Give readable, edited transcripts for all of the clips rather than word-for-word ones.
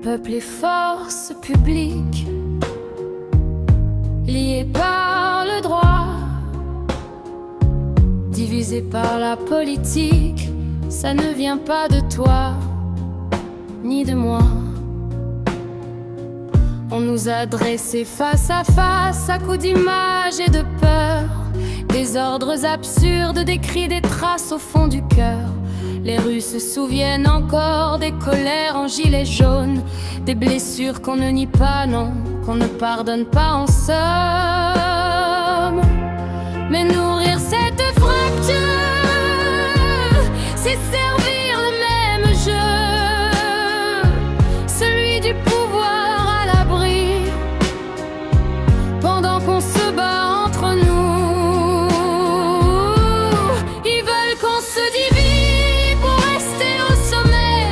peuple et forces publiques, liés par le droit, divisés par la politique. Ça ne vient pas de toi, ni de moi. On nous a dressés face à face à coups d'images et de peur, des ordres absurdes, des cris, des traces au fond du cœur. Les rues se souviennent encore des colères en gilets jaunes, des blessures qu'on ne nie pas, non, qu'on ne pardonne pas en somme. Mais nourrir cette fracture, c'est servir le même jeu, celui du pouvoir à l'abri, pendant qu'on se bat entre nous. Ils veulent qu'on se divise pour rester au sommet,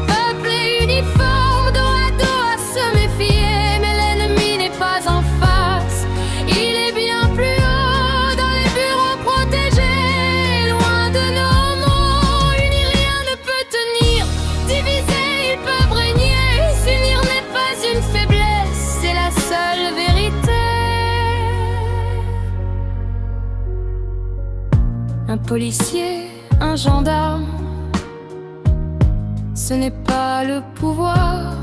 peuple et uniforme, dos à se méfier. Mais l'ennemi n'est pas en face, il est bien plus haut, dans les bureaux protégés, loin de nos mots. Unis, rien ne peut tenir, divisés, ils peuvent régner. S'unir n'est pas une faiblesse, c'est la seule vérité. Un policier, un gendarme, ce n'est pas le pouvoir.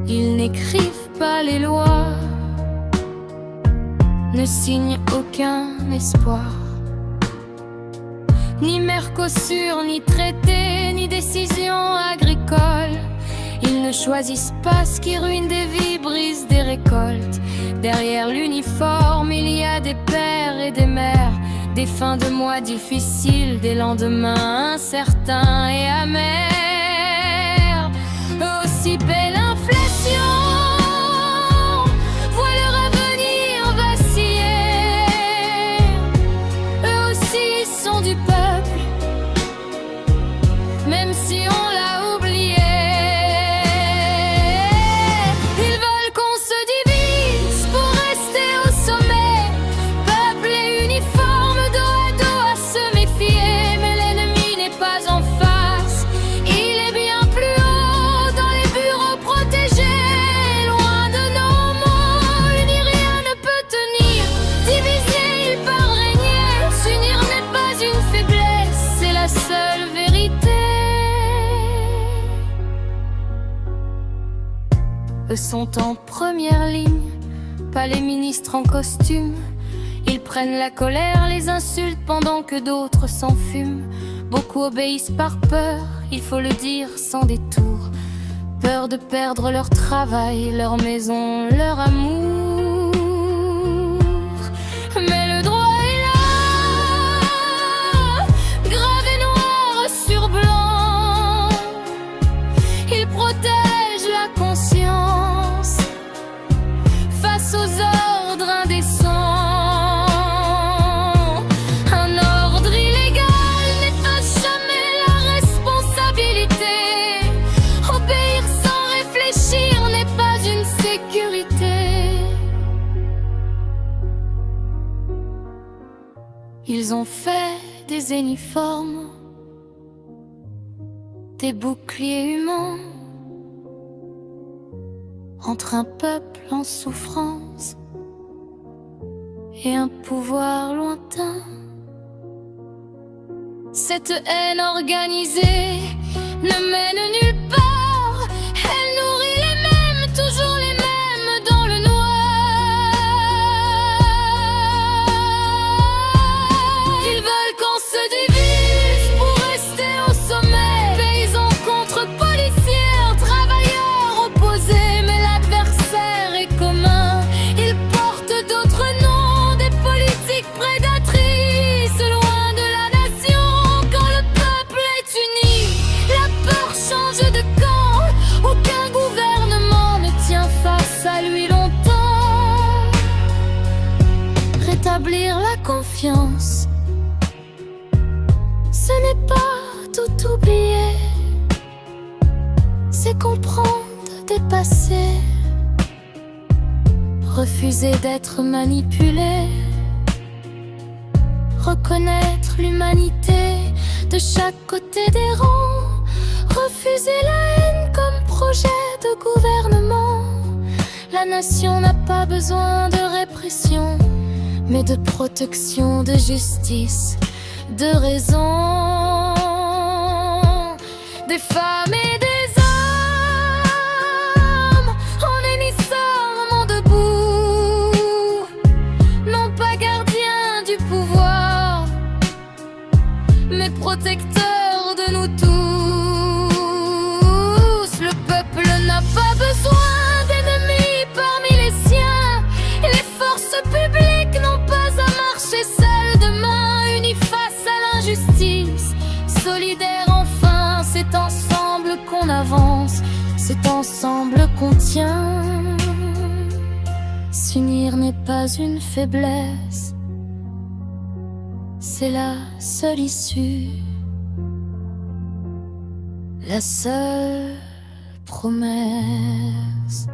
Ils n'écrivent pas les lois, ne signent aucun espoir. Ni Mercosur, ni traité, ni décision agricole. Ils ne choisissent pas ce qui ruine des vies, brise des récoltes. Derrière l'uniforme, il y a des pères et des mères, des fins de mois difficiles, des lendemains incertains et amers. Eux aussi paient l'inflation, voient leur avenir vaciller. Eux aussi sont du peuple, même si on l'a oublié. Ils veulent qu'on se divise pour rester au sommet, peuple et uniforme, dos à se méfier. Mais l'ennemi n'est pas en face, il est bien plus haut, dans les bureaux protégés, loin de nos mots. Unis, rien ne peut tenir, divisés, ils peuvent régner. S'unir n'est pas une faiblesse, c'est la seule vérité. Eux sont en première ligne, pas les ministres en costume. Ils prennent la colère, les insultes pendant que d'autres s'enfument. Beaucoup obéissent par peur, il faut le dire sans détour. Peur de perdre leur travail, leur maison, leur amour. Mais le droit est là, gravé noir sur blanc. Il protège la conscience face aux ordres indécents. Un ordre illégal n'efface jamais la responsabilité. Obéir sans réfléchir n'est pas une sécurité. Ils ont fait des uniformes, des boucliers humains, entre un peuple en souffrance et un pouvoir lointain. Cette haine organisée ne mène nulle part, elle nourrit les mêmes, toujours les mêmes dans le noir. Ils veulent qu'on se divise pour rester au sommet, paysans contre policiers, travailleurs opposés. Mais l'adversaire est commun, il porte d'autres noms, des politiques prédatrices, loin de la nation. Quand le peuple est uni, la peur change de camp. Aucun gouvernement ne tient face à lui longtemps. Rétablir la confiance, ce n'est pas tout oublier, c'est comprendre, dépasser, refuser d'être manipulé, reconnaître l'humanité de chaque côté des rangs, refuser la haine comme projet de gouvernement. La nation n'a pas besoin de répression, mais de protection, de justice, de raison. Des femmes et des hommes en unissant debout, non pas gardiens du pouvoir, mais protecteurs de nous tous. Le peuple n'a pas besoin d'ennemis parmi les siens, et les forces publiques n'ont pas à marcher seules de main unies face à l'injustice. Solidaires enfin, c'est ensemble qu'on avance, c'est ensemble qu'on tient. S'unir n'est pas une faiblesse, c'est la seule issue, la seule promesse.